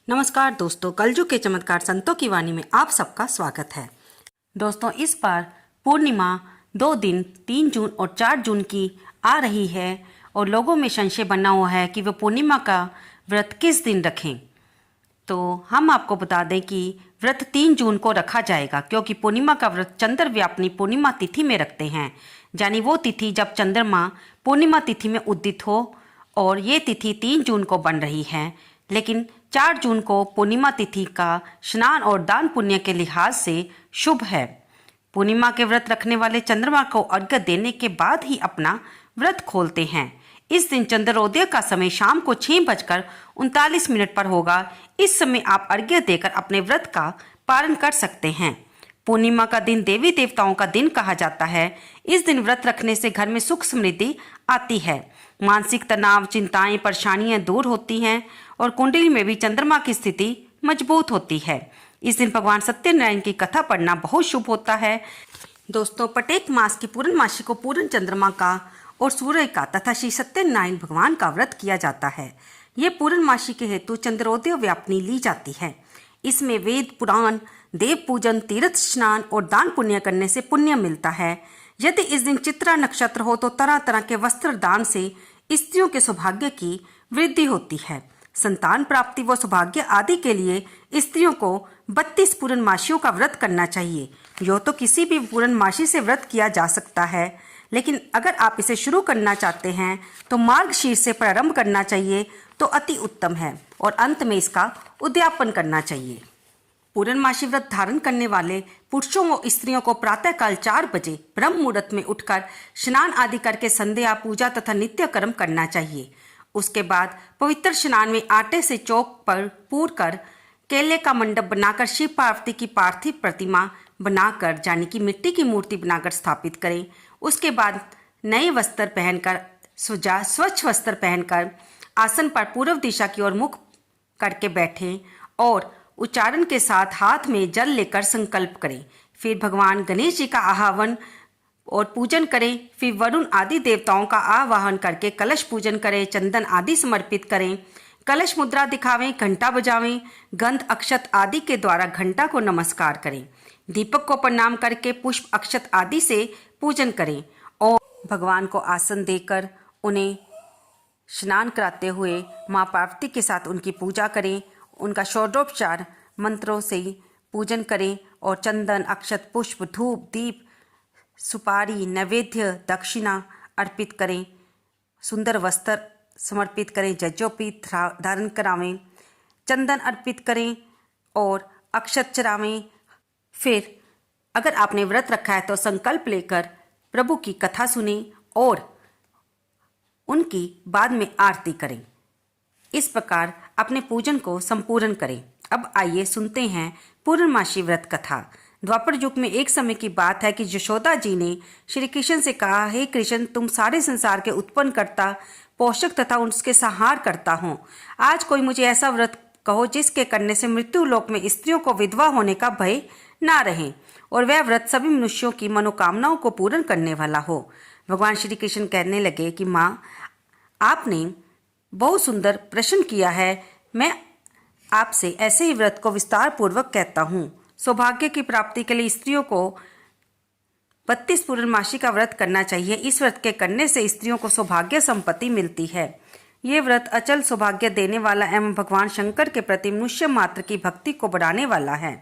नमस्कार दोस्तों, कलयुग के चमत्कार संतों की वाणी में आप सबका स्वागत है। दोस्तों, इस बार पूर्णिमा 2 दिन 3 जून और 4 जून की आ रही है और लोगों में संशय बना हुआ है कि वे पूर्णिमा का व्रत किस दिन रखें। तो हम आपको बता दें कि व्रत 3 जून को रखा जाएगा, क्योंकि पूर्णिमा का व्रत चंद्र व्यापनी पूर्णिमा तिथि में रखते हैं, यानी वो तिथि जब चंद्रमा पूर्णिमा तिथि में उदित हो, और ये तिथि 3 जून को बन रही है। लेकिन 4 जून को पूर्णिमा तिथि का स्नान और दान पुण्य के लिहाज से शुभ है। पूर्णिमा के व्रत रखने वाले चंद्रमा को अर्घ्य देने के बाद ही अपना व्रत खोलते हैं। इस दिन चंद्रोदय का समय शाम को 6:39 पर होगा। इस समय आप अर्घ्य देकर अपने व्रत का पालन कर सकते हैं। पूर्णिमा का दिन देवी देवताओं का दिन कहा जाता है। इस दिन व्रत रखने से घर में सुख समृद्धि आती है, मानसिक तनाव, चिंताएं, परेशानियां दूर होती हैं और कुंडली में भी चंद्रमा की स्थिति मजबूत होती है। इस दिन भगवान सत्यनारायण की कथा पढ़ना बहुत शुभ होता है। दोस्तों, प्रत्येक मास की पूर्णमासी को पूर्ण चंद्रमा का और सूर्य का तथा श्री सत्यनारायण भगवान का व्रत किया जाता है। ये पूर्णमासी के हेतु चंद्रोदय व्यापनी ली जाती है। इसमें वेद पुराण, देव पूजन, तीर्थ स्नान और दान पुण्य करने से पुण्य मिलता है। यदि इस दिन चित्रा नक्षत्र हो तो तरह तरह के वस्त्र दान से स्त्रियों के सौभाग्य की वृद्धि होती है। संतान प्राप्ति व सौभाग्य आदि के लिए स्त्रियों को 32 पूर्णमासियों का व्रत करना चाहिए। यो तो किसी भी पूर्णमासी से व्रत किया जा सकता है, लेकिन अगर आप इसे शुरू करना चाहते हैं तो मार्गशीर्ष से प्रारंभ करना चाहिए तो अति उत्तम है, और अंत में इसका उद्यापन करना चाहिए। पूर्णमासी व्रत धारण करने वाले पुरुषों व स्त्रियों को प्रातःकाल 4 बजे ब्रह्म मुहूर्त में उठकर स्नान आदि करके संध्या पूजा तथा नित्य कर्म करना चाहिए। उसके बाद पवित्र स्नान में आटे से चौक पर पूर कर केले का मंडप बनाकर शिव पार्वती की पार्थिव प्रतिमा बनाकर, यानी कि मिट्टी की मूर्ति बनाकर स्थापित करें। उसके बाद नए वस्त्र पहनकर, स्वच्छ वस्त्र पहनकर आसन पर पूर्व दिशा की ओर मुख करके बैठें और उच्चारण के साथ हाथ में जल लेकर संकल्प करें। फिर भगवान गणेश जी का आह्वान और पूजन करें। फिर वरुण आदि देवताओं का आवाहन करके कलश पूजन करें, चंदन आदि समर्पित करें, कलश मुद्रा दिखावें, घंटा बजावें, गंध अक्षत आदि के द्वारा घंटा को नमस्कार करें, दीपक को प्रणाम करके पुष्प अक्षत आदि से पूजन करें और भगवान को आसन देकर उन्हें स्नान कराते हुए माँ पार्वती के साथ उनकी पूजा करें। उनका षोडशोपचार मंत्रों से पूजन करें और चंदन, अक्षत, पुष्प, धूप, दीप, सुपारी, नैवेद्य, दक्षिणा अर्पित करें, सुंदर वस्त्र समर्पित करें, जज्जोपीत धारण करावें, चंदन अर्पित करें और अक्षत चढ़ावें। फिर अगर आपने व्रत रखा है तो संकल्प लेकर प्रभु की कथा सुनें और उनकी बाद में आरती करें। इस प्रकार अपने पूजन को संपूर्ण करें। अब आइए सुनते हैं पूर्णमासी व्रत कथा। द्वापर युग में एक समय की बात है कि यशोदा जी ने श्री कृष्ण से कहा, हे कृष्ण, तुम सारे संसार के उत्पन्न करता, पोषक तथा उसके संहार करता हो। आज कोई मुझे ऐसा व्रत कहो जिसके करने से मृत्यु लोक में स्त्रियों को विधवा होने का भय ना रहे और वह व्रत सभी मनुष्यों की मनोकामनाओं को पूर्ण करने वाला हो। भगवान श्री कृष्ण कहने लगे कि माँ, आपने बहुत सुंदर प्रश्न किया है। मैं आपसे ऐसे ही व्रत को विस्तार पूर्वक कहता हूँ। सौभाग्य की प्राप्ति के लिए स्त्रियों को 32 पूर्णमासी का व्रत करना चाहिए। इस व्रत के करने से स्त्रियों को सौभाग्य संपत्ति मिलती है। ये व्रत अचल सौभाग्य देने वाला एवं भगवान शंकर के प्रति मनुष्य मात्र की भक्ति को बढ़ाने वाला है।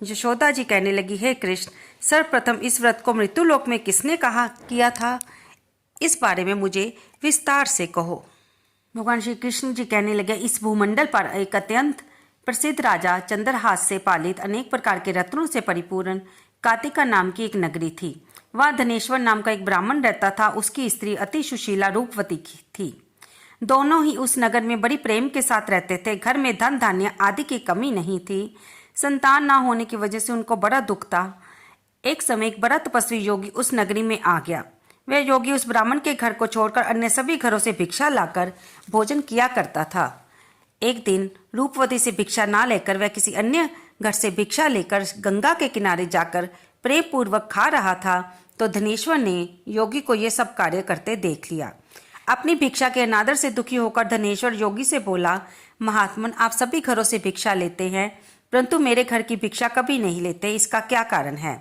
यशोदा जी कहने लगी, हे कृष्ण, सर्वप्रथम इस व्रत को मृत्युलोक में किसने किया था? इस बारे में मुझे विस्तार से कहो। भगवान श्री कृष्ण जी कहने लगे, इस भूमंडल पर एक अत्यंत प्रसिद्ध राजा चंद्रहास से पालित अनेक प्रकार के रत्नों से परिपूर्ण कातिका नाम की एक नगरी थी। वहाँ धनेश्वर नाम का एक ब्राह्मण रहता था। उसकी स्त्री अति सुशीला रूपवती थी। दोनों ही उस नगर में बड़ी प्रेम के साथ रहते थे। घर में धन धान्य आदि की कमी नहीं थी। संतान ना होने की वजह से उनको बड़ा दुख था। एक समय एक बड़ा तपस्वी योगी उस नगरी में आ गया। वह योगी उस ब्राह्मण के घर को छोड़कर अन्य सभी घरों से भिक्षा लाकर भोजन किया करता था। एक दिन रूपवती से भिक्षा ना लेकर वह किसी अन्य घर से भिक्षा लेकर गंगा के किनारे जाकर प्रेम पूर्वक खा रहा था तो धनेश्वर ने योगी को यह सब कार्य करते देख लिया। अपनी भिक्षा के अनादर से दुखी होकर धनेश्वर योगी से बोला, महात्मन, आप सभी घरों से भिक्षा लेते हैं, परंतु मेरे घर की भिक्षा कभी नहीं लेते, इसका क्या कारण है?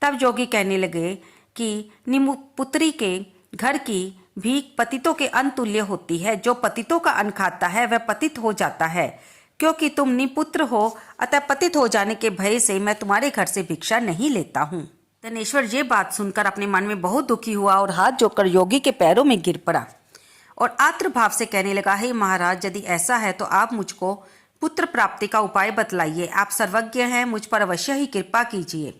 तब योगी कहने लगे कि निमुपुत्री के घर की भीख पतितों के अन्न तुल्य होती है। जो पतितों का अन्न खाता है वह पतित हो जाता है। क्योंकि तुम निपुत्र हो, अतः पतित हो जाने के भय से मैं तुम्हारे घर से भिक्षा नहीं लेता हूँ। धनेश्वर ये बात सुनकर अपने मन में बहुत दुखी हुआ और हाथ जोड़कर योगी के पैरों में गिर पड़ा और आर्द्र भाव से कहने लगा, हे महाराज, यदि ऐसा है तो आप मुझको पुत्र प्राप्ति का उपाय बतलाइए। आप सर्वज्ञ हैं, मुझ पर अवश्य ही कृपा कीजिए।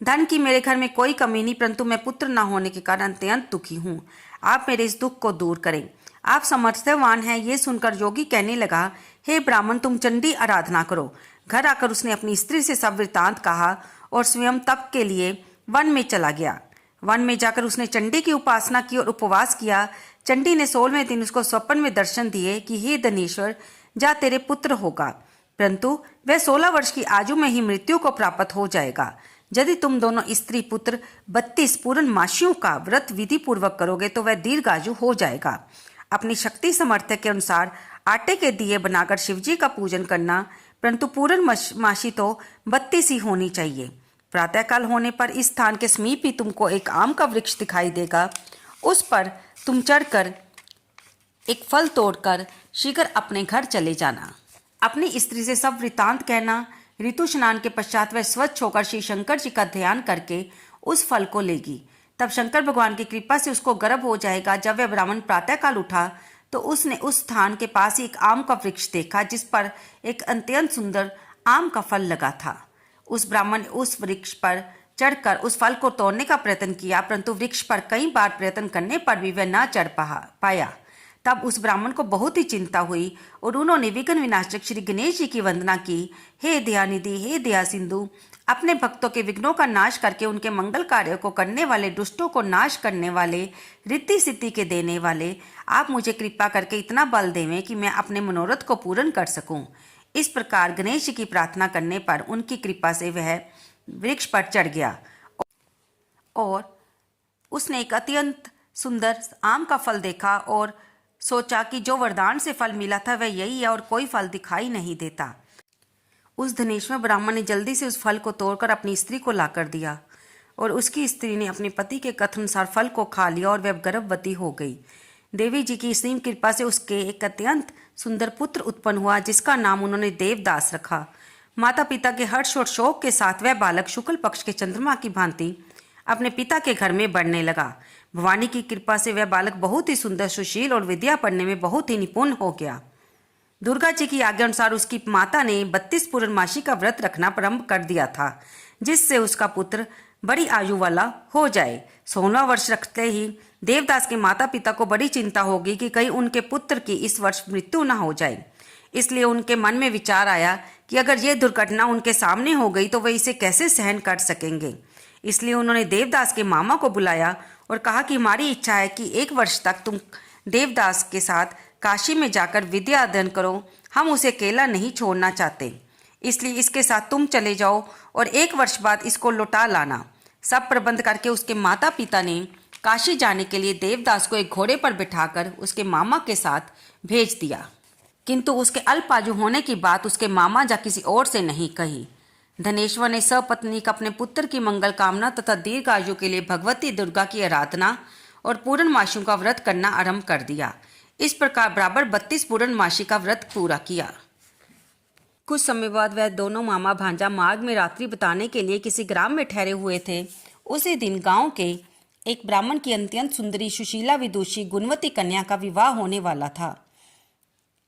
धन की मेरे घर में कोई कमी नहीं, परंतु मैं पुत्र न होने के कारण अत्यंत दुखी हूँ। आप मेरे इस दुख को दूर करें। आप समर्थवान हैं। ये सुनकर योगी कहने लगा, हे ब्राह्मण, तुम चंडी आराधना करो। घर आकर उसने अपनी स्त्री से सब वृतांत कहा और स्वयं तप के लिए वन में चला गया। वन में जाकर उसने चंडी की उपासना की और उपवास किया। चंडी ने 16वें दिन उसको स्वप्न में दर्शन दिए कि हे धनेश्वर, जा तेरे पुत्र होगा, परंतु वह 16 वर्ष की आयु में ही मृत्यु को प्राप्त हो जाएगा। यदि तुम दोनों स्त्री पुत्र 32 पूर्णमासियों का व्रत विधि पूर्वक करोगे तो वह दीर्घायु हो जाएगा। अपनी शक्ति सामर्थ्य के अनुसार आटे के दिए बनाकर शिवजी का पूजन करना, परंतु पूर्णमासी तो 32 ही होनी चाहिए। प्रातःकाल होने पर इस स्थान के समीप ही तुमको एक आम का वृक्ष दिखाई देगा। उस पर तुम चढ़कर एक फल तोड़कर शीघ्र अपने घर चले जाना। अपनी स्त्री से सब वृतांत कहना। ऋतु स्नान के पश्चात वह स्वच्छ होकर श्री शंकर जी का ध्यान करके उस फल को लेगी। तब शंकर भगवान की कृपा से उसको गर्भ हो जाएगा। जब वह ब्राह्मण प्रातःकाल उठा तो उसने उस स्थान के पास ही एक आम का वृक्ष देखा जिस पर एक अत्यंत सुंदर आम का फल लगा था। उस ब्राह्मण ने उस वृक्ष पर चढ़कर उस फल को तोड़ने का प्रयत्न किया, परंतु वृक्ष पर कई बार प्रयत्न करने पर भी वह न चढ़ पाया। तब उस ब्राह्मण को बहुत ही चिंता हुई और उन्होंने विघ्न विनाशक श्री गणेश जी की वंदना की। हे दयानिधि, हे दया सिंधु, अपने भक्तों के विघ्नों का नाश करके उनके मंगल कार्यों को करने वाले, दुष्टों को नाश करने वाले, रिद्धि सिद्धि के देने वाले, आप मुझे कृपा करके इतना बल देवें कि मैं अपने मनोरथ को पूर्ण कर सकूं। इस प्रकार गणेश जी की प्रार्थना करने पर उनकी कृपा से वह वृक्ष पर चढ़ गया और उसने एक अत्यंत सुंदर आम का फल देखा और सोचा कि जो वरदान से फल मिला था वह यही है और कोई फल दिखाई नहीं देता। उस धनेश्वर ब्राह्मण ने जल्दी से उस फल को तोड़कर अपनी स्त्री को लाकर दिया और उसकी स्त्री ने अपने पति के कथन अनुसार फल को खा लिया और वह गर्भवती हो गई। देवी जी की असीम कृपा से उसके एक अत्यंत सुंदर पुत्र उत्पन्न हुआ जिसका नाम उन्होंने देवदास रखा। माता पिता के हर्ष और शोक के साथ वह बालक शुक्ल पक्ष के चंद्रमा की भांति अपने पिता के घर में बढ़ने लगा। भवानी की कृपा से वह बालक बहुत ही सुंदर, सुशील और विद्या पढ़ने में बहुत ही निपुण हो गया। दुर्गा जी की आज्ञा अनुसार उसकी माता ने 32 पूर्णमासी का व्रत रखना प्रारंभ कर दिया था जिससे उसका पुत्र बड़ी आयु वाला हो जाए। 16वां वर्ष रखते ही देवदास के माता पिता को बड़ी चिंता होगी कि कहीं उनके पुत्र की इस वर्ष मृत्यु न हो जाए। इसलिए उनके मन में विचार आया कि अगर ये दुर्घटना उनके सामने हो गई तो वे इसे कैसे सहन कर सकेंगे। इसलिए उन्होंने देवदास के मामा को बुलाया और कहा कि हमारी इच्छा है कि 1 वर्ष तक तुम देवदास के साथ काशी में जाकर विद्या अध्ययन करो। हम उसे अकेला नहीं छोड़ना चाहते, इसलिए इसके साथ तुम चले जाओ और 1 वर्ष बाद इसको लौटा लाना। सब प्रबंध करके उसके माता पिता ने काशी जाने के लिए देवदास को एक घोड़े पर बिठाकर उसके मामा के साथ भेज दिया, किंतु उसके अल्पायु होने की बात उसके मामा या किसी और से नहीं कही। धनेश्वर ने सपत्नीक अपने पुत्र की मंगल कामना तथा दीर्घायु के लिए भगवती दुर्गा की आराधना और पूर्णमासियों का व्रत करना आरंभ कर दिया। इस प्रकार बराबर 32 पूर्णमासी का व्रत पूरा किया। कुछ समय बाद वह दोनों मामा भांजा मार्ग में रात्रि बिताने के लिए किसी ग्राम में ठहरे हुए थे। उसी दिन गांव के एक ब्राह्मण की अत्यंत सुंदरी, सुशीला, विदुषी, गुणवती कन्या का विवाह होने वाला था।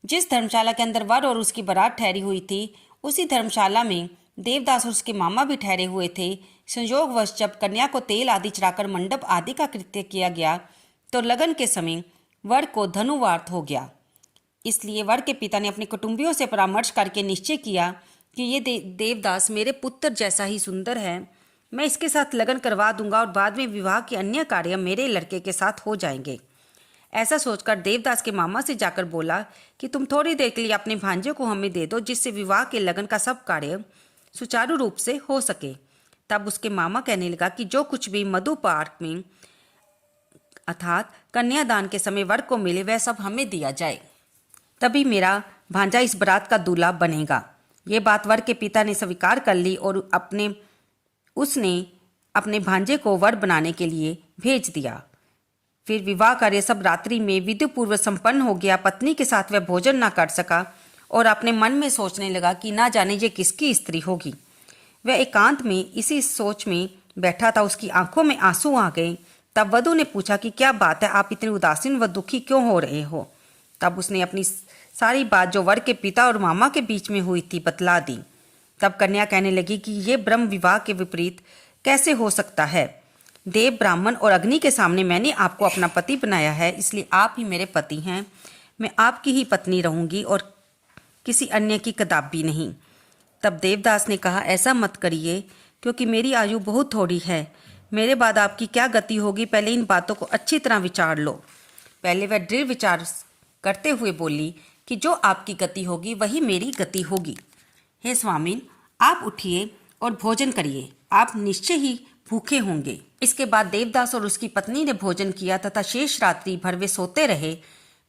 जिस धर्मशाला के अंदर वर और उसकी बारात ठहरी हुई थी, उसी धर्मशाला में देवदास और उसके मामा भी ठहरे हुए थे। संयोगवश जब कन्या को तेल आदि चढ़ाकर मंडप आदि का कृत्य किया गया तो लगन के समय वर को धनुवार्थ हो गया। इसलिए वर के पिता ने अपने कुटुंबियों से परामर्श करके निश्चय किया कि ये देवदास मेरे पुत्र जैसा ही सुंदर है, मैं इसके साथ लगन करवा दूंगा और बाद में विवाह के अन्य कार्य मेरे लड़के के साथ हो जाएंगे। ऐसा सोचकर देवदास के मामा से जाकर बोला कि तुम थोड़ी देर के लिए अपने भांजे को हमें दे दो जिससे विवाह के लगन का सब कार्य सुचारू रूप से हो सके। तब उसके मामा कहने लगा कि जो कुछ भी मधु पार्क में अर्थात कन्यादान के समय वर को मिले वह सब हमें दिया जाए, तभी मेरा भांजा इस बारात का दूल्हा बनेगा। ये बात वर के पिता ने स्वीकार कर ली और उसने अपने भांजे को वर बनाने के लिए भेज दिया। फिर विवाह कार्य सब रात्रि में विधि पूर्वक संपन्न हो गया। पत्नी के साथ वह भोजन ना कर सका और अपने मन में सोचने लगा कि ना जाने ये किसकी स्त्री होगी। वह एकांत में इसी सोच में बैठा था, उसकी आंखों में आंसू आ गए। तब वधू ने पूछा कि क्या बात है, आप इतने उदासीन व दुखी क्यों हो रहे हो। तब उसने अपनी सारी बात जो वर के पिता और मामा के बीच में हुई थी बतला दी। तब कन्या कहने लगी कि ये ब्रह्म विवाह के विपरीत कैसे हो सकता है। देव, ब्राह्मण और अग्नि के सामने मैंने आपको अपना पति बनाया है, इसलिए आप ही मेरे पति हैं। मैं आपकी ही पत्नी रहूंगी और किसी अन्य की कदापि नहीं। तब देवदास ने कहा, ऐसा मत करिए, क्योंकि मेरी आयु बहुत थोड़ी है। मेरे बाद आपकी क्या गति होगी, पहले इन बातों को अच्छी तरह विचार लो। पहले वह दृढ़ विचार करते हुए बोली कि जो आपकी गति होगी वही मेरी गति होगी। हे स्वामिन, आप उठिए और भोजन करिए, आप निश्चय ही भूखे होंगे। इसके बाद देवदास और उसकी पत्नी ने भोजन किया तथा शेष रात्रि भर वे सोते रहे।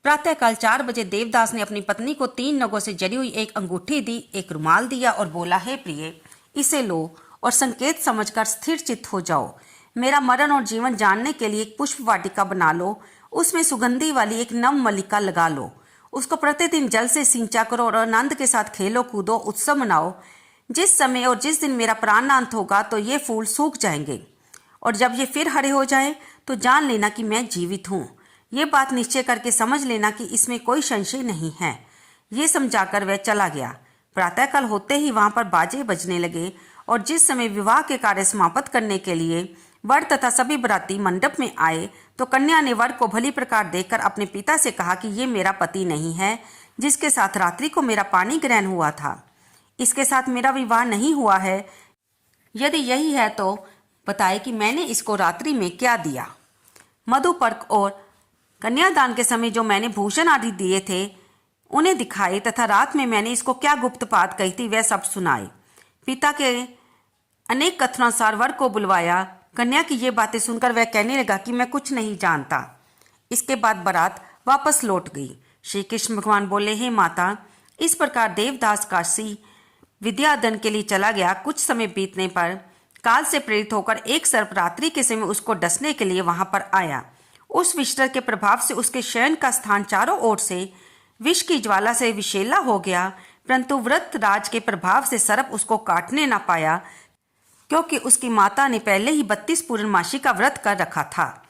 प्रातःकाल 4 बजे देवदास ने अपनी पत्नी को 3 नगों से जड़ी हुई एक अंगूठी दी, एक रुमाल दिया और बोला, हे प्रिय, इसे लो और संकेत समझकर स्थिर चित्त हो जाओ। मेरा मरण और जीवन जानने के लिए एक पुष्प वाटिका बना लो, उसमें सुगंधी वाली एक नव मल्लिका लगा लो। उसको प्रतिदिन जल से सिंचा करो और आनंद के साथ खेलो कूदो, उत्सव मनाओ। जिस समय और जिस दिन मेरा प्राणांत होगा तो ये फूल सूख जाएंगे और जब ये फिर हरे हो जाए तो जान लेना कि मैं जीवित हूँ। ये बात निश्चय करके समझ लेना कि इसमें कोई संशय नहीं है। ये समझाकर वह चला गया। प्रातःकाल होते ही वहां पर बाजे बजने लगे और जिस समय विवाह के कार्य समाप्त करने के लिए वर तथा सभी बराती मंडप में आए तो कन्या ने वर को भली प्रकार देखकर अपने पिता से कहा कि ये मेरा पति नहीं है, जिसके साथ रात्रि को मेरा पानी ग्रहण हुआ था। इसके साथ मेरा विवाह नहीं हुआ है। यदि यही है तो बताए कि मैंने इसको रात्रि में क्या दिया। मधुपर्क और कन्यादान के समय जो मैंने भूषण आदि दिए थे उन्हें दिखाए तथा रात में मैंने इसको क्या गुप्त बात कही थी वह सब सुनाए। पिता के अनेक कथनानुसार वर को बुलवाया। कन्या की ये बातें सुनकर वह कहने लगा कि मैं कुछ नहीं जानता। इसके बाद बारात वापस लौट गई। श्री कृष्ण भगवान बोले, हे माता, इस प्रकार देवदास काशी विद्याधन के लिए चला गया। कुछ समय बीतने पर काल से प्रेरित होकर एक सर्प रात्रि के समय उसको डसने के लिए वहां पर आया। उस विषर के प्रभाव से उसके शयन का स्थान चारों ओर से विष की ज्वाला से विषैला हो गया, परंतु व्रत राज के प्रभाव से सर्प उसको काटने न पाया, क्योंकि उसकी माता ने पहले ही 32 पूर्णमासी का व्रत कर रखा था।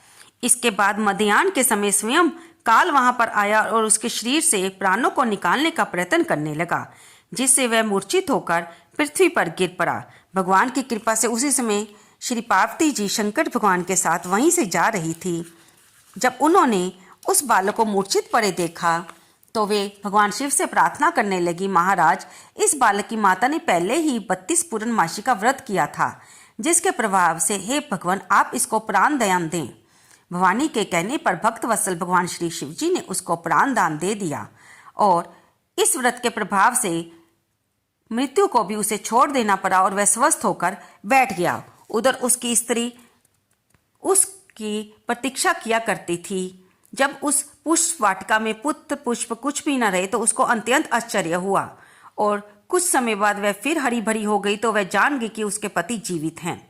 इसके बाद मध्याह्न के समय स्वयं काल वहां पर आया और उसके शरीर से प्राणों को निकालने का प्रयत्न करने लगा, जिससे वह मूर्छित होकर पृथ्वी पर गिर पड़ा। भगवान की कृपा से उसी समय श्री पार्वती जी शंकर भगवान के साथ वहीं से जा रही थी। जब उन्होंने उस बालक को मूर्छित पड़े देखा तो वे भगवान शिव से प्रार्थना करने लगी, महाराज, इस बालक की माता ने पहले ही 32 पूर्णमासी का व्रत किया था, जिसके प्रभाव से हे भगवान आप इसको प्राण दान दें। भवानी के कहने पर भक्त वत्सल भगवान श्री शिव जी ने उसको प्राण दान दे दिया और इस व्रत के प्रभाव से मृत्यु को भी उसे छोड़ देना पड़ा और वह स्वस्थ होकर बैठ गया। उधर उसकी स्त्री उसकी प्रतीक्षा किया करती थी। जब उस पुष्प वाटिका में पुत्र पुष्प कुछ भी न रहे तो उसको अत्यंत आश्चर्य हुआ और कुछ समय बाद वह फिर हरी भरी हो गई तो वह जान गई कि उसके पति जीवित हैं।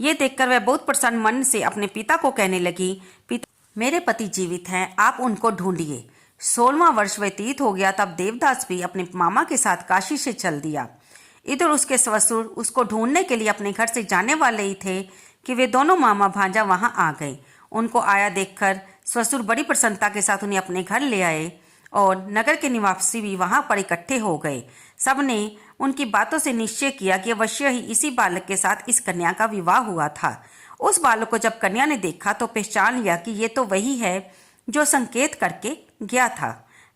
ये देखकर वह बहुत प्रसन्न मन से अपने पिता को कहने लगी, पिता, मेरे पति जीवित हैं, आप उनको ढूंढिए। 16वां वर्ष व्यतीत हो गया तब देवदास भी अपने मामा के साथ काशी से चल दिया। इधर उसके ससुर उसको ढूंढने के लिए अपने घर से जाने वाले ही थे कि वे दोनों मामा भांजा वहां आ गए। उनको आया देखकर ससुर बड़ी प्रसन्नता के साथ उन्हें अपने घर ले आए और नगर के निवासी भी वहां पर इकट्ठे हो गए। सबने उनकी बातों से निश्चय किया कि अवश्य ही इसी बालक के साथ इस कन्या का विवाह हुआ था। उस बालक को जब कन्या ने देखा तो पहचान लिया कि ये तो वही है जो संकेत करके गया था।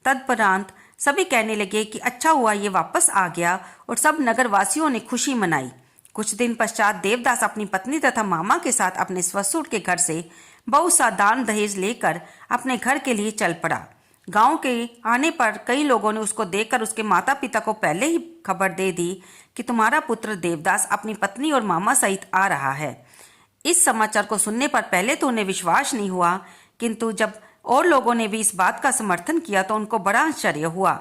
तदुपरांत सभी कहने लगे कि अच्छा हुआ ये वापस आ गया और सब नगरवासियों ने खुशी मनाई। कुछ दिन पश्चात देवदास अपनी पत्नी तथा मामा के साथ अपने ससुर के घर से बहुत सा दान दहेज लेकर अपने घर के लिए चल पड़ा। गांव के आने पर कई लोगों ने उसको देखकर उसके माता पिता को पहले ही खबर दे दी कि तुम्हारा पुत्र देवदास अपनी पत्नी और मामा सहित आ रहा है। इस समाचार को सुनने पर पहले तो उन्हें विश्वास नहीं हुआ किंतु जब और लोगों ने भी इस बात का समर्थन किया तो उनको बड़ा आश्चर्य हुआ।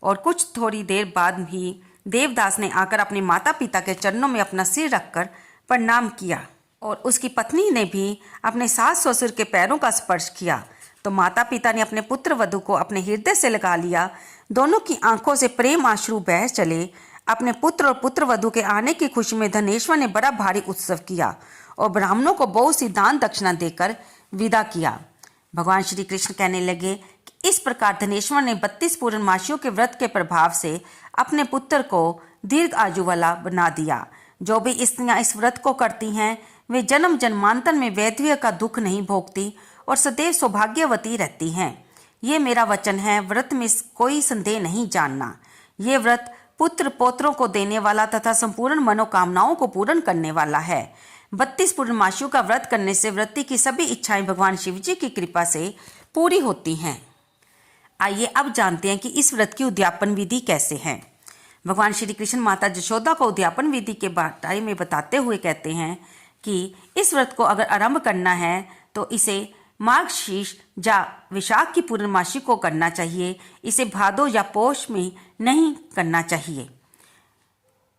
और कुछ थोड़ी देर बाद भी देवदास ने आकर अपने माता पिता के चरणों में अपना सिर रखकर प्रणाम किया और उसकी पत्नी ने भी अपने सास ससुर के पैरों का स्पर्श किया। तो माता पिता ने अपने पुत्र वधू को अपने हृदय से लगा लिया। दोनों की आंखों से प्रेम आश्रु बह चले। अपने पुत्र और पुत्र वधू के आने की खुशी में धनेश्वर ने बड़ा भारी उत्सव किया और ब्राह्मणों को बहुत सी दान दक्षिणा देकर विदा किया। भगवान श्री कृष्ण कहने लगे कि इस प्रकार धनेश्वर ने 32 पूर्णमासियों के व्रत के प्रभाव से अपने पुत्र को दीर्घ आयु वाला बना दिया। जो भी स्त्रियां इस व्रत को करती हैं वे जन्म जन्मांतर में वैधव्य का दुख नहीं भोगती और सदैव सौभाग्यवती रहती हैं। ये मेरा वचन है, व्रत में कोई संदेह नहीं जानना। ये व्रत पुत्र पौत्रों को देने वाला तथा संपूर्ण मनोकामनाओं को पूर्ण करने वाला है। 32 पूर्णमासियों का व्रत करने से व्रती की सभी इच्छाएं भगवान शिव जी की कृपा से पूरी होती हैं। आइए अब जानते हैं कि इस व्रत की उद्यापन विधि कैसे है। भगवान श्री कृष्ण माता जशोदा को उद्यापन विधि के बारे में बताते हुए कहते हैं कि इस व्रत को अगर आरंभ करना है तो इसे मार्गशीर्ष या विशाख की पूर्णमासी को करना चाहिए। इसे भादो या पोष में नहीं करना चाहिए।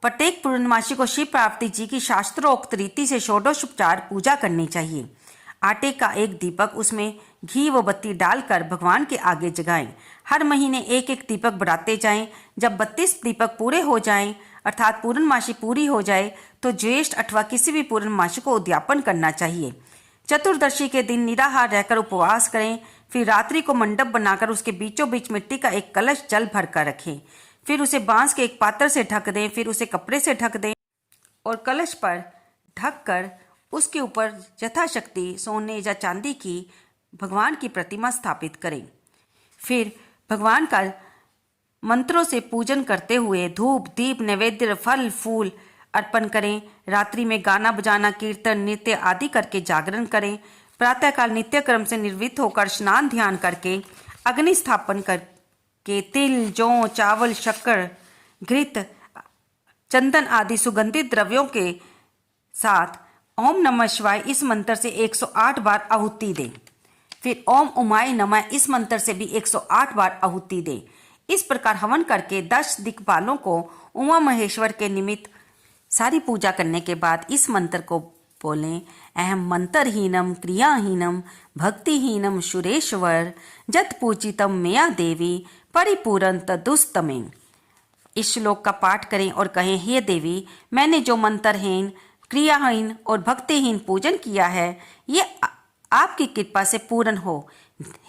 प्रत्येक पूर्णमासी को शिव पार्वती जी की शास्त्रोक्त रीति से षोडशोपचार पूजा करनी चाहिए। आटे का एक दीपक, उसमें घी व बत्ती डालकर भगवान के आगे जगाएं। हर महीने एक एक दीपक बढ़ाते जाएं। जब 32 दीपक पूरे हो जाएं अर्थात पूर्णमासी पूरी हो जाए तो ज्येष्ठ अथवा किसी भी पूर्णमासी को उद्यापन करना चाहिए। चतुर्दशी के दिन निराहार रहकर उपवास करें। फिर रात्रि को मंडप बनाकर उसके बीचों बीच मिट्टी का एक कलश जल भर कर रखें। फिर उसे बांस के एक पात्र से ढक दें। फिर उसे कपड़े से ढक दें और कलश पर ढककर उसके ऊपर यथाशक्ति सोने या चांदी की भगवान की प्रतिमा स्थापित करें। फिर भगवान का मंत्रों से पूजन करते हुए धूप दीप नैवेद्य फल फूल अर्पण करें। रात्रि में गाना बजाना कीर्तन नृत्य आदि करके जागरण करें। प्रातःकाल नित्य क्रम से निर्वृत्त होकर स्नान ध्यान करके अग्नि स्थापन करके तिल जौ चावल शक्कर घृत चंदन आदि सुगंधित द्रव्यों के साथ ओम नमः शिवाय इस मंत्र से 108 बार आहुति दें। फिर ओम उमाय नमः इस मंत्र से भी 108 बार आहुति दें। इस प्रकार हवन करके 10 दिक्पालों को उमा महेश्वर के निमित्त सारी पूजा करने के बाद इस मंत्र को बोलें। अहम मंत्रहीनम क्रियाहीनम भक्तिहीनम सुरेश्वर जत पूजितम मया देवी परिपूरन तदुस्तमें। इस श्लोक का पाठ करें और कहें, हे देवी, मैंने जो मंत्रहीन क्रियाहीन और भक्तिहीन पूजन किया है ये आपकी कृपा से पूर्ण हो।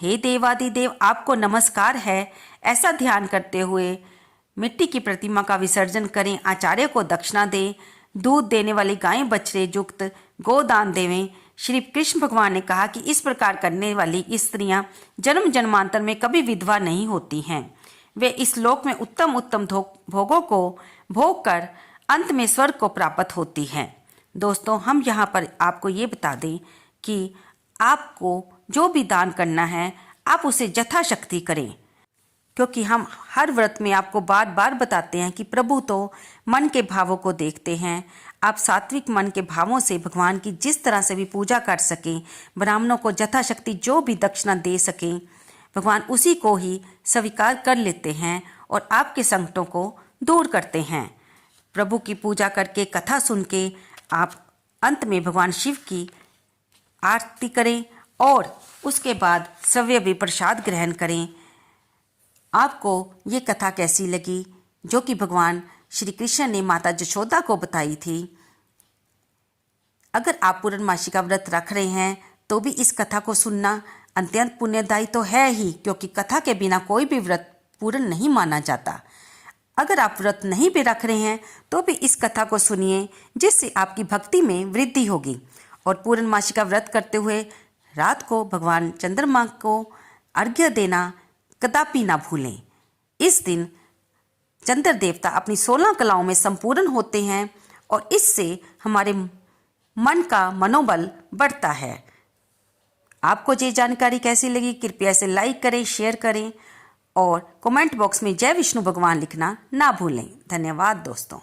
हे देवादिदेव, आपको नमस्कार है। ऐसा ध्यान करते हुए मिट्टी की प्रतिमा का विसर्जन करें। आचार्य को दक्षिणा दें। दूध देने वाली गायें बछड़े युक्त गोदान देवें। श्री कृष्ण भगवान ने कहा कि इस प्रकार करने वाली स्त्रियां जन्म जन्मांतर में कभी विधवा नहीं होती हैं। वे इस लोक में उत्तम उत्तम भोगों को भोग कर अंत में स्वर्ग को प्राप्त होती हैं। दोस्तों, हम यहाँ पर आपको ये बता दें कि आपको जो भी दान करना है आप उसे यथाशक्ति करें, क्योंकि हम हर व्रत में आपको बार बार बताते हैं कि प्रभु तो मन के भावों को देखते हैं। आप सात्विक मन के भावों से भगवान की जिस तरह से भी पूजा कर सकें, ब्राह्मणों को यथाशक्ति जो भी दक्षिणा दे सकें, भगवान उसी को ही स्वीकार कर लेते हैं और आपके संकटों को दूर करते हैं। प्रभु की पूजा करके कथा सुन के आप अंत में भगवान शिव की आरती करें और उसके बाद सव्य भी प्रसाद ग्रहण करें। आपको ये कथा कैसी लगी जो कि भगवान श्री कृष्ण ने माता जशोदा को बताई थी? अगर आप पूर्णमासी का व्रत रख रहे हैं तो भी इस कथा को सुनना अत्यंत पुण्यदायी तो है ही, क्योंकि कथा के बिना कोई भी व्रत पूर्ण नहीं माना जाता। अगर आप व्रत नहीं भी रख रहे हैं तो भी इस कथा को सुनिए, जिससे आपकी भक्ति में वृद्धि होगी। और पूर्णमासी का व्रत करते हुए रात को भगवान चंद्रमा को अर्घ्य देना कदापि ना भूलें। इस दिन चंद्र देवता अपनी 16 कलाओं में संपूर्ण होते हैं और इससे हमारे मन का मनोबल बढ़ता है। आपको ये जानकारी कैसी लगी? कृपया इसे लाइक करें, शेयर करें और कमेंट बॉक्स में जय विष्णु भगवान लिखना ना भूलें। धन्यवाद दोस्तों।